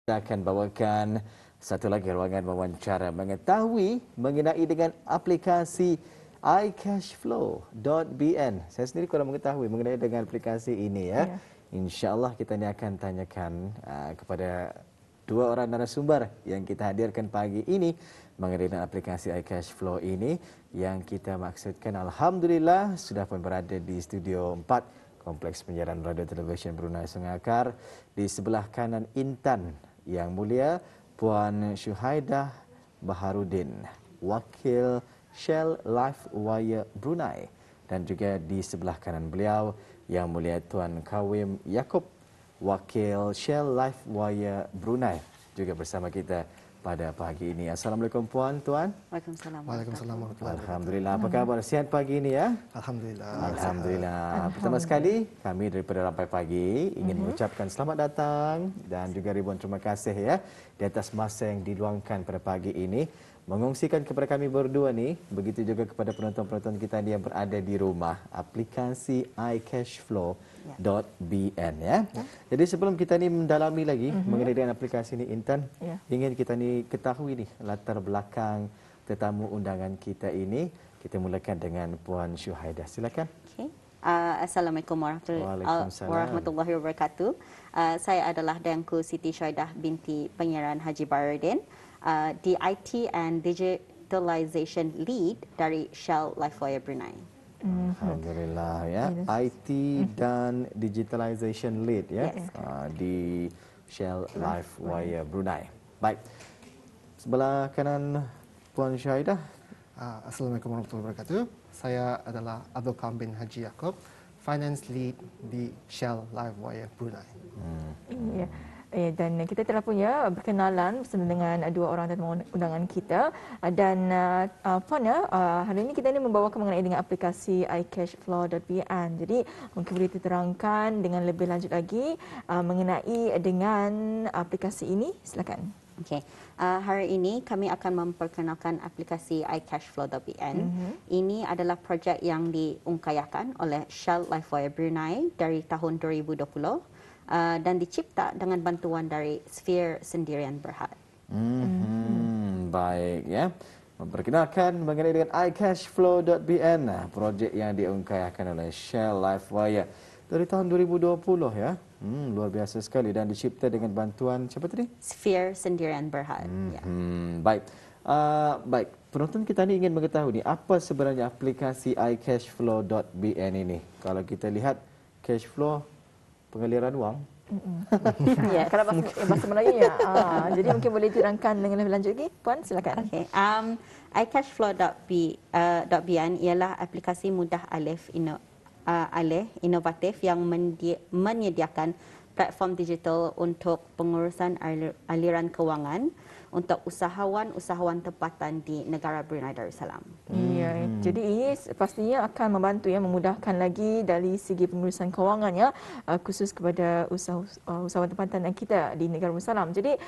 Kita akan bawakan satu lagi ruangan wawancara mengetahui mengenai dengan aplikasi iCashflow.bn. Saya sendiri kurang mengetahui mengenai dengan aplikasi ini ya. Ya. InsyaAllah kita ni akan tanyakan kepada dua orang narasumber yang kita hadirkan pagi ini mengenai dengan aplikasi iCashflow ini yang kita maksudkan Alhamdulillah sudah pun berada di Studio 4 Kompleks Penyiaran Radio Televisyen Brunei Sungai Akar. Di sebelah kanan Intan Yang Mulia Puan Syuhaidah Baharudin, Wakil Shell LifeWire Brunei, dan juga di sebelah kanan beliau Yang Mulia Tuan Kawim Yaakob, Wakil Shell LifeWire Brunei, juga bersama kita pada pagi ini. Assalamualaikum Puan, Tuan. Waalaikumsalam. Waalaikumsalam warahmatullahi wabarakatuh. Alhamdulillah. Apa khabar? Sihat pagi ini ya? Alhamdulillah. Alhamdulillah. Pertama sekali, kami daripada Rampai Pagi ingin mengucapkan selamat datang dan juga ribuan terima kasih ya di atas masa yang diluangkan pada pagi ini mengongsikan kepada kami berdua ni, begitu juga kepada penonton-penonton kita yang berada di rumah, aplikasi iCashflow.bn ya. Jadi sebelum kita ni mendalami lagi mengenai dengan aplikasi ini, Intan, ingin kita ni ketahui ni latar belakang tetamu undangan kita ini. Kita mulakan dengan Puan Syuhaidah. Silakan. Okay. Assalamualaikum warahmatullahi wabarakatuh. Saya adalah Dayangku Siti Syuhaidah binti Pangeran Haji Baharudin, di IT and Digitalization Lead dari Shell LifeWire Brunei. Alhamdulillah ya. IT dan Digitalization Lead ya, di Shell LifeWire Brunei. Baik. Sebelah kanan Puan Syuhaidah. Assalamualaikum warahmatullahi wabarakatuh. Saya adalah Abdul Kam bin Haji Yaakob, Finance Lead di Shell LifeWire Brunei. Ya. Dan kita telah punya perkenalan bersama dengan dua orang tetamu undangan kita, dan Puan hari ini kita ini membawakan mengenai dengan aplikasi iCashflow.bn. Jadi mungkin boleh diterangkan dengan lebih lanjut lagi mengenai dengan aplikasi ini. Silakan. Okay. Hari ini kami akan memperkenalkan aplikasi iCashflow.bn. Ini adalah projek yang diungkayakan oleh Shell LifeWire Brunei dari tahun 2020. Dan dicipta dengan bantuan dari Sphere Sendirian Berhad. Baik ya. Memperkenalkan mengenai dengan iCashflow.bn, projek yang diungkayahkan oleh Shell LifeWire dari tahun 2020 ya. Luar biasa sekali dan dicipta dengan bantuan siapa tadi? Sphere Sendirian Berhad. Baik. Baik, penonton kita ni ingin mengetahui ni apa sebenarnya aplikasi iCashflow.bn ini. Kalau kita lihat cashflow, pengaliran wang. Ya, kalau bahasa Melayunya. Jadi mungkin boleh diterangkan dengan lebih lanjut lagi, Puan, silakan. Okay. iCashflow.bn ialah aplikasi mudah alih inovatif yang menyediakan platform digital untuk pengurusan aliran kewangan untuk usahawan-usahawan tempatan di negara Brunei Darussalam. Ya, jadi ini pastinya akan membantu ya, memudahkan lagi dari segi pengurusan kewangannya, khusus kepada usahawan tempatan kita di negara Darussalam. Jadi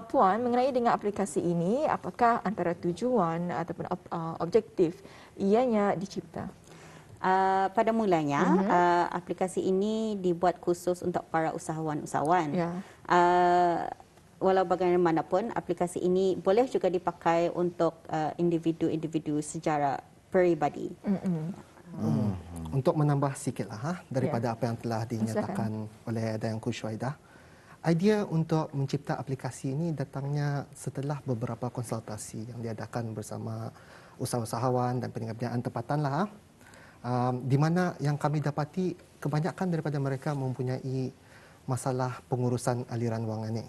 Puan, mengenai dengan aplikasi ini, apakah antara tujuan ataupun objektif ianya dicipta? Pada mulanya, aplikasi ini dibuat khusus untuk para usahawan-usahawan. Walau bagaimanapun, aplikasi ini boleh juga dipakai untuk individu-individu secara peribadi. Untuk menambah sikitlah daripada apa yang telah dinyatakan oleh Dayangku Syuhaidah, idea untuk mencipta aplikasi ini datangnya setelah beberapa konsultasi yang diadakan bersama usahawan dan peningkatan tempatan di mana yang kami dapati kebanyakan daripada mereka mempunyai masalah pengurusan aliran wang ini.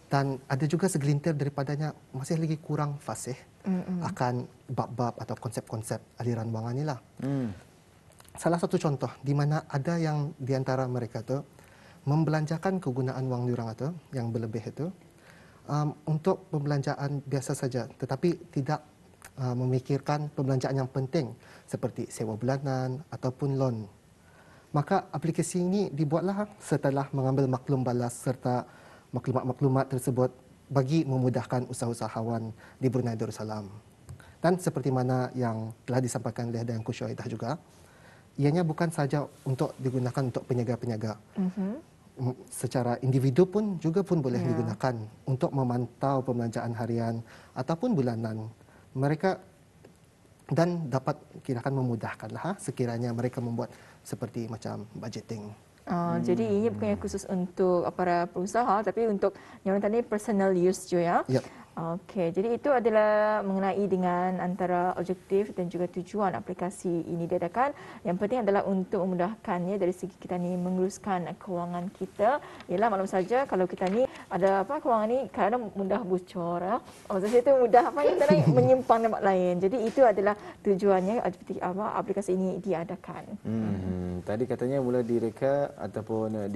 Dan ada juga segelintir daripadanya masih lagi kurang fasih akan bab-bab atau konsep-konsep aliran wang inilah. Salah satu contoh di mana ada yang di antara mereka tu membelanjakan kegunaan wang diorang itu yang berlebih itu untuk pembelanjaan biasa saja, tetapi tidak memikirkan pembelanjaan yang penting seperti sewa bulanan ataupun loan. Maka aplikasi ini dibuatlah setelah mengambil maklum balas serta maklumat-maklumat tersebut bagi memudahkan usahawan di Brunei Darussalam. Dan seperti mana yang telah disampaikan oleh Dayangku Syuhaidah juga, ianya bukan saja untuk digunakan untuk peniaga-peniaga. secara individu pun boleh digunakan untuk memantau pembelanjaan harian ataupun bulanan mereka, dan dapat kirakan memudahkanlah sekiranya mereka membuat seperti macam budgeting. Jadi ini bukannya khusus untuk para pengusaha, tapi untuk yang tadi personal use juga ya. Yep. Okey, jadi itu adalah mengenai dengan antara objektif dan juga tujuan aplikasi ini diadakan. Yang penting adalah untuk memudahkannya dari segi kita ni menguruskan kewangan kita. Ialah maklum saja kalau kita ni ada kewangan ni kadang mudah bocor. Maksudnya itu mudah menyimpang tempat lain. Jadi itu adalah tujuannya aplikasi ini diadakan. Tadi katanya mula direka ataupun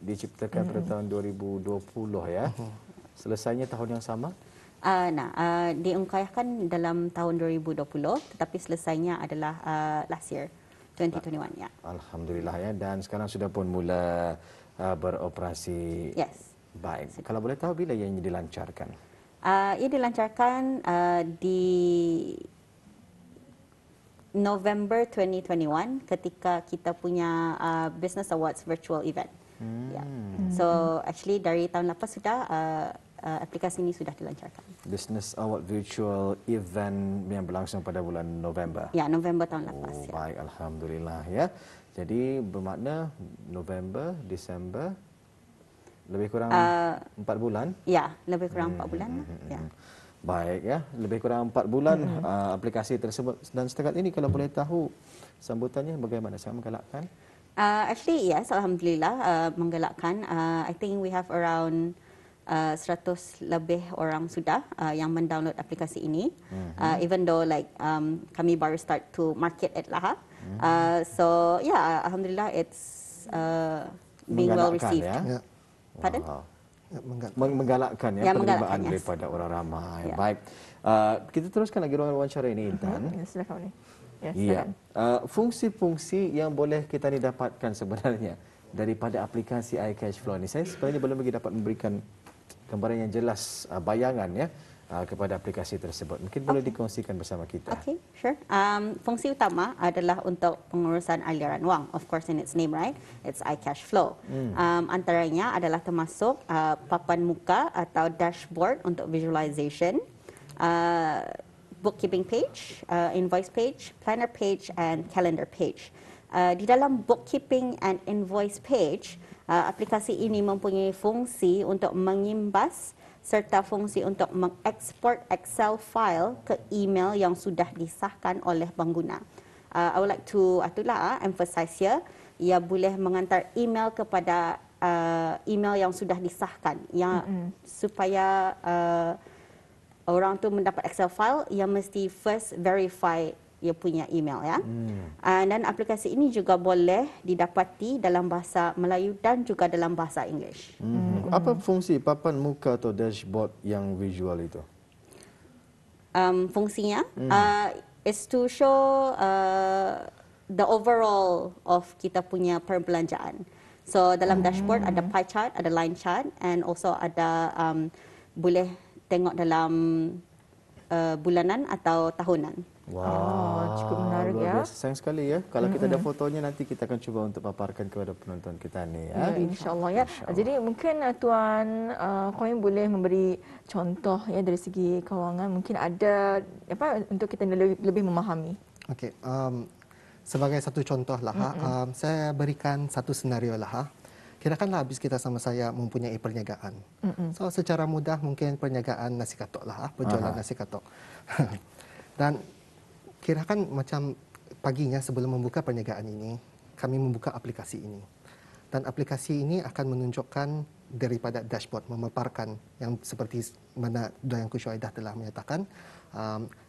diciptakan pada tahun 2020 ya. Selesainya tahun yang sama? Diungkayahkan dalam tahun 2020, tetapi selesainya adalah last year, 2021 ya. Alhamdulillah ya, dan sekarang sudah pun mula beroperasi. Yes. Baik. Kalau boleh tahu bila yang dilancarkan? Ia dilancarkan di November 2021 ketika kita punya Business Awards virtual event. Yeah. So actually dari tahun lepas sudah aplikasi ini sudah dilancarkan. Business Award virtual event yang berlangsung pada bulan November. Ya, November tahun lepas. Ya. Baik, alhamdulillah ya. Jadi bermakna November, Disember lebih kurang 4 bulan. Ya, lebih kurang 4 bulan. Ya. Baik ya, lebih kurang 4 bulan aplikasi tersebut, dan setakat ini kalau boleh tahu sambutannya bagaimana? Sangat menggalakkan. Actually, yes, alhamdulillah menggalakkan. I think we have around 100 lebih orang sudah yang mendownload aplikasi ini. Even though kami baru start to market it lah. So yeah, alhamdulillah it's being well received. Ya. Pardon? Wow. Menggalakkan. Menggalakkan ya, menggalakkan, penerimaan yes. daripada orang ramai. Ya. Baik. Kita teruskan lagi ruangan wawancara ini, Intan. Silakan boleh. Ya, Iya. Fungsi-fungsi yang boleh kita ni dapatkan sebenarnya daripada aplikasi iCashflow ni. Saya sebenarnya belum lagi dapat memberikan gambaran yang jelas, bayangan ya kepada aplikasi tersebut. Mungkin boleh dikongsikan bersama kita. Okay, sure. Fungsi utama adalah untuk pengurusan aliran wang. Of course, in its name, right? It's iCashflow. Antaranya adalah termasuk papan muka atau dashboard untuk visualization, bookkeeping page, invoice page, planner page, and calendar page. Di dalam bookkeeping and invoice page, aplikasi ini mempunyai fungsi untuk mengimbas serta fungsi untuk mengeksport Excel file ke email yang sudah disahkan oleh pengguna. I would like to emphasize here, ia boleh mengantar email kepada email yang sudah disahkan, yang supaya orang tu mendapat Excel file, ia mesti first verify ia punya email ya. Dan aplikasi ini juga boleh didapati dalam bahasa Melayu dan juga dalam bahasa English. Apa fungsi papan muka atau dashboard yang visual itu? Fungsinya is to show the overall of kita punya perbelanjaan. So dalam dashboard ada pie chart, ada line chart, and also ada boleh tengok dalam bulanan atau tahunan. Wow, cukup menarik luar ya. biasa. Sayang sekali ya. Kalau kita ada fotonya, nanti kita akan cuba untuk paparkan kepada penonton kita ni ya. Ya, InsyaAllah ya. Jadi mungkin Tuan Koin boleh memberi contoh ya dari segi kewangan. Mungkin ada untuk kita lebih memahami. Okey. Sebagai satu contoh lah, saya berikan satu senario lah. Kirakanlah habis kita sama saya mempunyai perniagaan. So secara mudah mungkin perniagaan nasi katok lah, penjualan nasi katok. Dan kirakan macam paginya sebelum membuka perniagaan ini, kami membuka aplikasi ini. Dan aplikasi ini akan menunjukkan daripada dashboard, memaparkan yang seperti mana Dayang Kushuaidah telah menyatakan,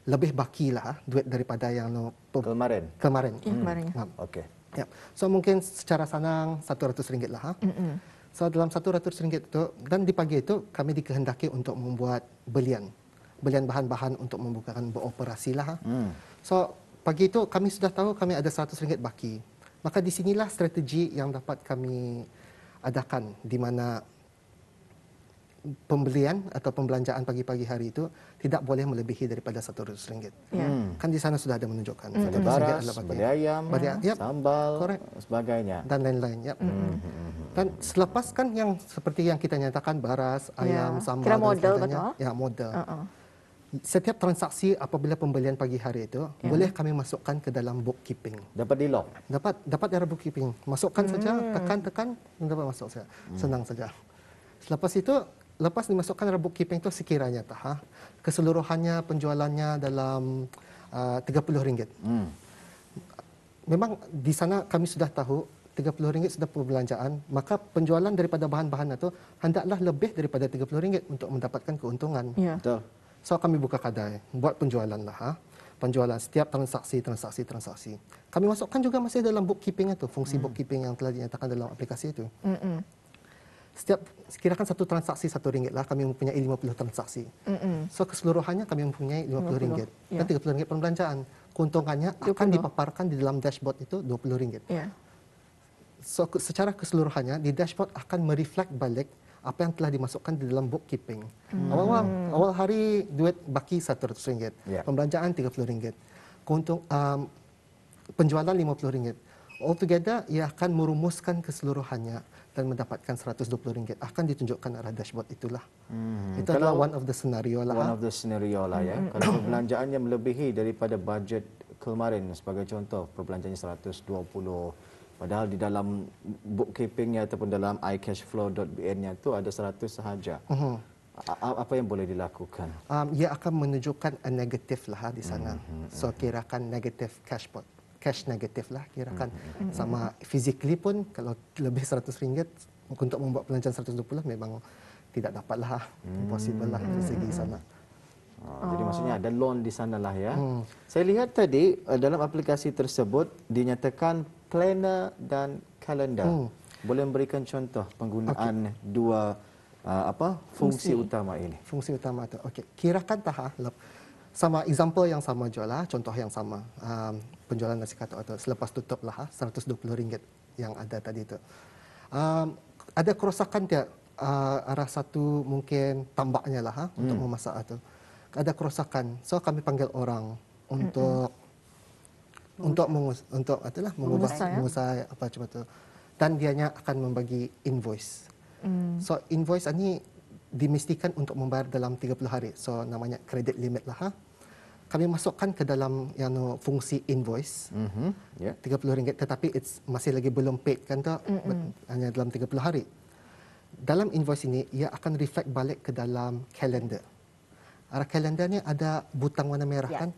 lebih baki lah duit daripada yang Kemarin. Kemarin. Okey. Ya. So mungkin secara senang RM100 lah. So dalam RM100 itu, dan di pagi itu kami dikehendaki untuk membuat belian bahan-bahan untuk membukakan beroperasi lah. So pagi itu kami sudah tahu kami ada RM100 baki. Maka di sinilah strategi yang dapat kami adakan, di mana pembelian atau pembelanjaan pagi-pagi hari itu tidak boleh melebihi daripada RM100. Kan di sana sudah ada menunjukkan. Ada baras, beli ayam, yep, sambal, correct, sebagainya. dan lain-lain. Yep. Dan selepas kan yang seperti yang kita nyatakan baras, ayam, sambal Kira dan model sebagainya. betul? Ya, model. Setiap transaksi apabila pembelian pagi hari itu boleh kami masukkan ke dalam bookkeeping. Dapat di lock. Dapat era bookkeeping. Masukkan saja, tekan, dapat masuk saja. Senang saja. Selepas itu, lepas dimasukkan era bookkeeping itu sekiranya keseluruhannya penjualannya dalam RM30. Memang di sana kami sudah tahu RM30 sudah perbelanjaan, maka penjualan daripada bahan-bahan itu hendaklah lebih daripada RM30 untuk mendapatkan keuntungan. Ya. Betul. So kami buka kedai, buat penjualan penjualan setiap transaksi. Kami masukkan juga masih dalam bookkeeping itu, fungsi bookkeeping yang telah dinyatakan dalam aplikasi itu. Setiap kirakan satu transaksi RM1 lah, kami mempunyai 50 transaksi. So keseluruhannya kami mempunyai RM50 dan RM30 perbelanjaan. Keuntungannya akan dipaparkan di dalam dashboard itu RM20. Ya. So secara keseluruhannya di dashboard akan mereflect balik apa yang telah dimasukkan di dalam bookkeeping. Awal hari duit baki RM100, pembelanjaan RM30, penjualan RM50. Altogether ia akan merumuskan keseluruhannya dan mendapatkan RM120. Akan ditunjukkan arah dashboard itulah. Itu adalah one of the scenario lah. One of the scenario lah ya. Kalau perbelanjaannya melebihi daripada budget kemarin, sebagai contoh perbelanjaannya 120, padahal di dalam bookkeepingnya ataupun dalam iCashflow.bn-nya itu ada 100 sahaja. Apa yang boleh dilakukan? Ia akan menunjukkan a negatif lah di sana. So kirakan negatif cash negatif lah kirakan. Sama physically pun kalau lebih RM100 untuk membuat belanjaan 120 memang tidak dapat lah. Impossible lah dari segi sana. Jadi maksudnya ada loan di sana lah ya. Saya lihat tadi dalam aplikasi tersebut dinyatakan planner dan kalender. Boleh memberikan contoh penggunaan dua fungsi utama ini? Fungsi utama itu. Okey, kirakan sama example yang sama jual lah, contoh yang sama. Penjualan nasi katuk atau selepas tutup lah RM120 yang ada tadi itu. Ada kerosakan dia arah satu mungkin tambaknya lah untuk memasak itu. Ada kerosakan. So kami panggil orang untuk mengusai apa macam itu. Dan dianya akan membagi invoice. So invoice ini dimestikan untuk membayar dalam 30 hari. So namanya credit limit lah. Kami masukkan ke dalam fungsi invoice RM30, tetapi masih lagi belum paid kan tu, hanya dalam 30 hari. Dalam invoice ini ia akan reflect balik ke dalam kalender. Arah kalender ni ada butang warna merah kan?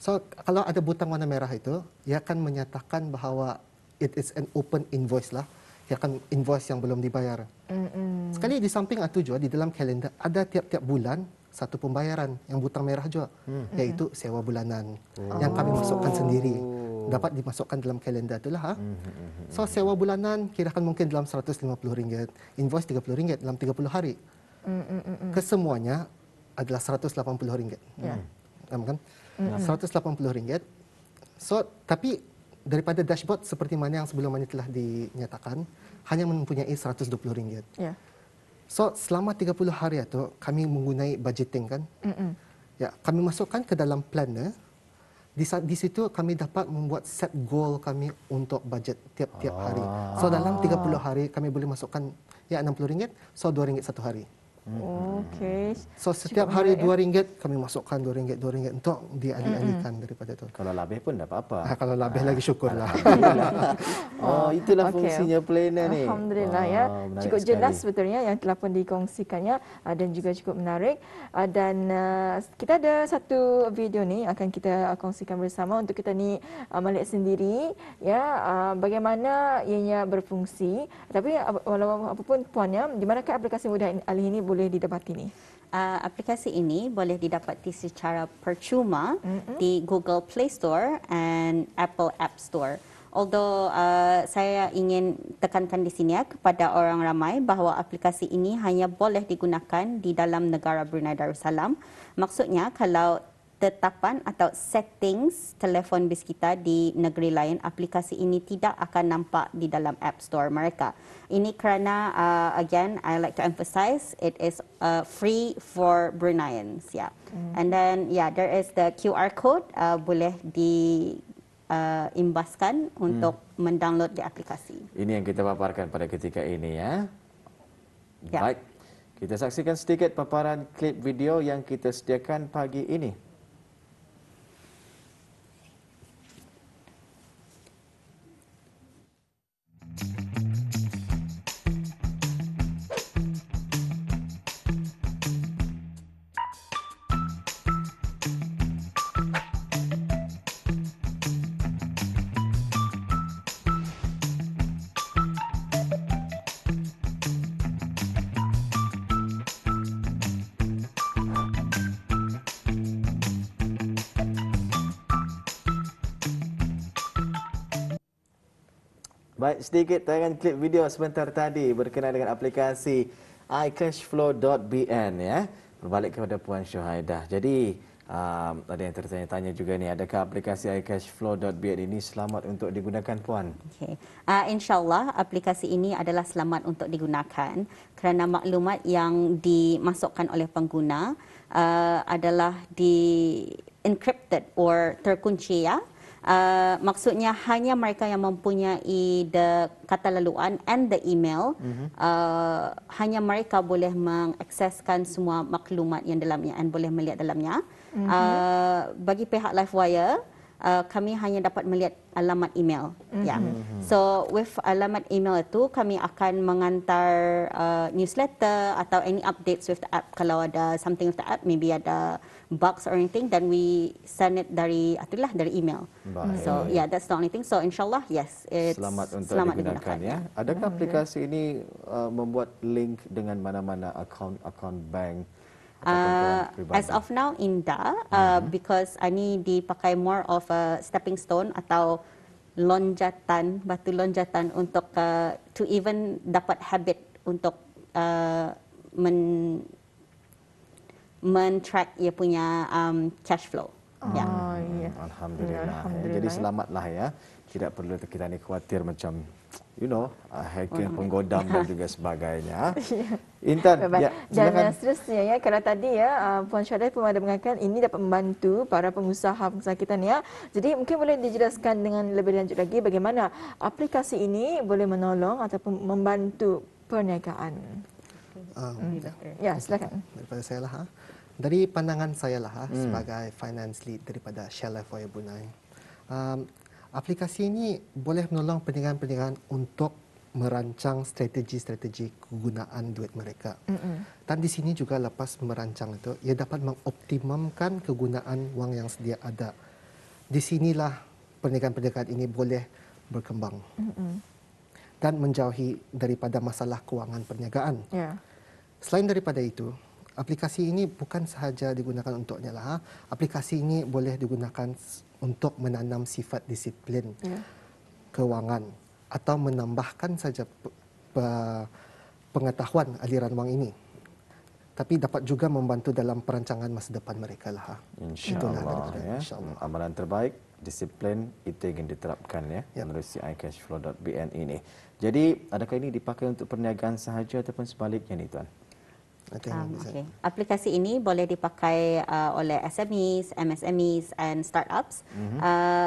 So kalau ada butang warna merah itu, ia akan menyatakan bahawa it is an open invoice lah. Ia akan invoice yang belum dibayar. Sekali di samping itu juga di dalam kalender ada tiap-tiap bulan satu pembayaran yang butang merah juga, iaitu sewa bulanan yang kami masukkan sendiri. Dapat dimasukkan dalam kalender itulah. So sewa bulanan kirakan mungkin dalam RM150, invoice RM30 dalam 30 hari. Kesemuanya adalah RM180. Kan? RM180. So tapi daripada dashboard seperti mana yang sebelum ini telah dinyatakan hanya mempunyai RM120. So selama 30 hari itu kami menggunakan budgeting kan. Ya, kami masukkan ke dalam planner. Di situ kami dapat membuat set goal kami untuk budget tiap-tiap hari. So dalam 30 hari kami boleh masukkan RM60, so RM2 satu hari. Okey. So setiap hari RM2 kami masukkan RM2 untuk dialih-alihkan daripada itu. Kalau lebih pun tak apa-apa. Kalau lebih lagi syukurlah. Itulah fungsinya planner ni. Alhamdulillah ya. Cukup jelas sebetulnya yang telah pun dikongsikannya dan juga cukup menarik. Dan kita ada satu video ni akan kita kongsikan bersama untuk kita ni melihat sendiri ya bagaimana ianya berfungsi. Tapi walau apapun puannya, di manakah aplikasi mudah alih ini boleh didapati ni? Aplikasi ini boleh didapati secara percuma di Google Play Store and Apple App Store. Although saya ingin tekankan di sini kepada orang ramai bahawa aplikasi ini hanya boleh digunakan di dalam negara Brunei Darussalam. Maksudnya kalau tetapan atau settings telefon bis kita di negeri lain, aplikasi ini tidak akan nampak di dalam App Store mereka. Ini kerana again I like to emphasize it is free for Bruneians, yeah. And then there is the QR code, boleh imbaskan untuk mendownload di aplikasi. Ini yang kita paparkan pada ketika ini ya. Ya. Baik, kita saksikan sedikit paparan klip video yang kita sediakan pagi ini. Baik, sedikit tayangan klip video sebentar tadi berkenaan dengan aplikasi iCashflow.bn ya. Berbalik kepada Puan Syuhaidah. Jadi, ada yang tertanya-tanya juga ni, adakah aplikasi iCashflow.bn ini selamat untuk digunakan, Puan? Okay. InsyaAllah aplikasi ini adalah selamat untuk digunakan kerana maklumat yang dimasukkan oleh pengguna adalah di-encrypted or terkunci ya. Maksudnya hanya mereka yang mempunyai the kata laluan and the email, hanya mereka boleh mengakseskan semua maklumat yang dalamnya dan boleh melihat dalamnya. Bagi pihak Livewire, kami hanya dapat melihat alamat email. So with alamat email itu kami akan mengantar newsletter atau any updates with the app. Kalau ada something with the app, maybe ada bugs or anything, then we send it dari email. Baik. So yeah, that's the only thing. So insyaallah yes, it's Selamat untuk selamat digunakan ya. Adakah aplikasi ini membuat link dengan mana-mana akaun bank ataupun pribadi? As of now, indah, because ini dipakai more of a stepping stone atau batu lonjatan untuk to even dapat habit untuk men-track ia punya cash flow. Ya. Oh, ya. Alhamdulillah. Alhamdulillah. Jadi selamatlah ya. Tidak perlu kita ni khawatir macam hacking, penggodam dan juga sebagainya. Intan, Baik. ya, Dan silakan. seterusnya ya, kalau tadi ya Puan Syuhaidah pun ada mengatakan ini dapat membantu para pengusaha kita ni ya. Jadi mungkin boleh dijelaskan dengan lebih lanjut lagi bagaimana aplikasi ini boleh menolong ataupun membantu perniagaan. Ya, silakan. Daripada saya lah. Dari pandangan saya lah sebagai finance lead daripada Shell Livewire Brunei. Aplikasi ini boleh menolong perniagaan-perniagaan untuk merancang strategi-strategi kegunaan duit mereka. Dan di sini juga lepas merancang itu, ia dapat mengoptimumkan kegunaan wang yang sedia ada. Di sinilah perniagaan-perniagaan ini boleh berkembang dan menjauhi daripada masalah kewangan perniagaan. Ya. Selain daripada itu, aplikasi ini bukan sahaja digunakan untuknya lah. Aplikasi ini boleh digunakan untuk menanam sifat disiplin kewangan atau menambahkan saja pengetahuan aliran wang ini. Tapi dapat juga membantu dalam perancangan masa depan mereka lah. InsyaAllah ya. Amalan terbaik, disiplin itu yang diterapkan ya melalui iCashflow.bn ini. Jadi adakah ini dipakai untuk perniagaan sahaja ataupun sebaliknya ni Tuan? Okay. Aplikasi ini boleh dipakai oleh SMEs, MSMEs and startups.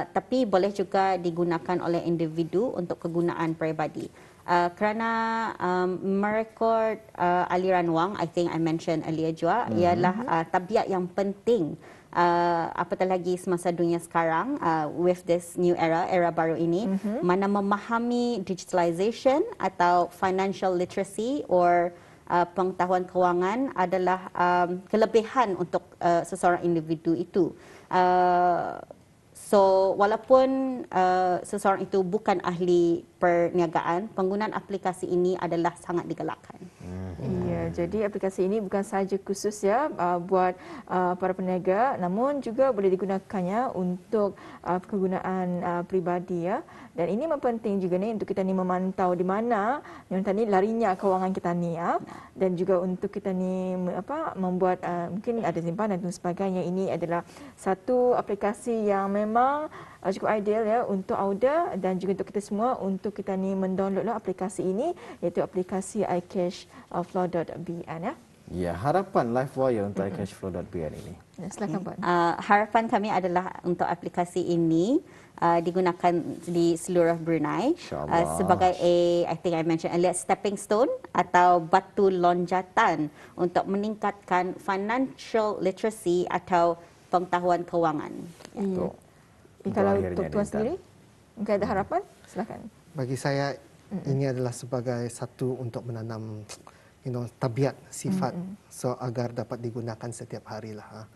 Tapi boleh juga digunakan oleh individu untuk kegunaan peribadi. Kerana merekod aliran wang, I think I mentioned earlier juga, ialah tabiat yang penting. Apatah lagi semasa dunia sekarang with this new era baru ini, mana memahami digitalization atau financial literacy or pengetahuan kewangan adalah kelebihan untuk seseorang individu itu. So walaupun seseorang itu bukan ahli perniagaan, penggunaan aplikasi ini adalah sangat digalakkan. Ya, jadi aplikasi ini bukan sahaja khusus ya buat para peniaga, namun juga boleh digunakannya untuk kegunaan peribadi ya. Dan ini penting juga ni untuk kita ni memantau di mana yang tadi larinya kewangan kita ni ya. Dan juga untuk kita ni membuat mungkin ada simpanan dan sebagainya. Ini adalah satu aplikasi yang memang cukup ideal ya untuk Auda dan juga untuk kita semua untuk kita ni mendownloadlah aplikasi ini, iaitu aplikasi iCashflow.bn ya. Ya, harapan Livewire untuk iCashflow.bn ini. Ya, silakan Puan. Harapan kami adalah untuk aplikasi ini digunakan di seluruh Brunei InsyaAllah. sebagai I think I mentioned earlier, stepping stone atau batu lonjatan untuk meningkatkan financial literacy atau pengetahuan kewangan. Untuk Kalau akhirnya untuk Tuan Intan. sendiri, mungkin ada harapan? Silakan. Bagi saya ini adalah sebagai satu untuk menanam tabiat sifat so agar dapat digunakan setiap hari lah.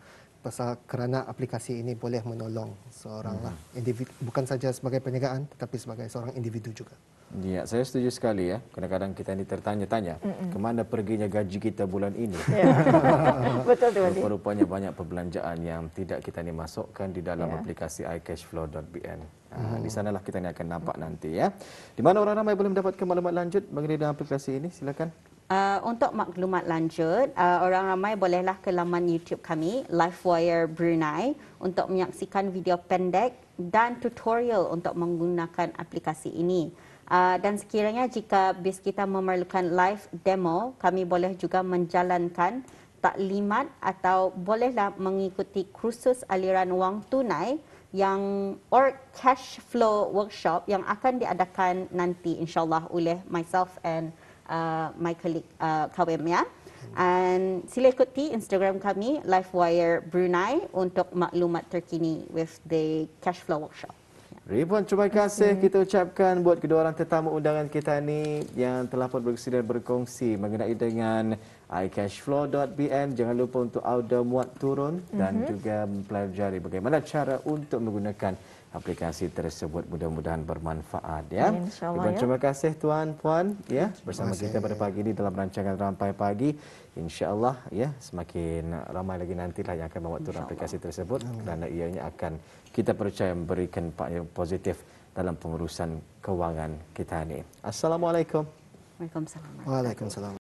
Pasal kerana aplikasi ini boleh menolong seorang lah individu, bukan saja sebagai perniagaan tetapi sebagai seorang individu juga. Ya, saya setuju sekali ya. Kadang-kadang kita ini tertanya-tanya, kemana perginya gaji kita bulan ini? Ya. Betul tu Wadi. Rupa-rupanya banyak perbelanjaan yang tidak kita ni masukkan di dalam aplikasi iCashflow.bn. Di sanalah kita ni akan nampak nanti ya. Di mana orang ramai boleh mendapatkan maklumat lanjut mengenai dengan aplikasi ini? Silakan. Untuk maklumat lanjut, orang ramai bolehlah ke laman YouTube kami, Livewire Brunei, untuk menyaksikan video pendek dan tutorial untuk menggunakan aplikasi ini. Dan sekiranya jika bis kita memerlukan live demo, kami boleh juga menjalankan taklimat atau bolehlah mengikuti kursus aliran wang tunai or cash flow workshop yang akan diadakan nanti insyaAllah oleh myself and my colleague Kawem ya. And sila ikuti Instagram kami Livewire Brunei untuk maklumat terkini with the cash flow workshop. Ribuan terima kasih kita ucapkan buat kedua orang tetamu undangan kita ni yang telah pun bersedia berkongsi mengenai dengan iCashflow.bn. Jangan lupa untuk audio muat turun dan juga mempelajari bagaimana cara untuk menggunakan aplikasi tersebut. Mudah-mudahan bermanfaat ya. InsyaAllah Ribuan ya. terima kasih tuan puan ya bersama kita pada pagi ini dalam rancangan Rampai Pagi. InsyaAllah ya semakin ramai lagi nantilah yang akan membawa turun aplikasi tersebut kerana ianya akan kita percaya memberikan yang positif dalam pengurusan kewangan kita ni. Assalamualaikum. Waalaikumsalam. Waalaikumsalam.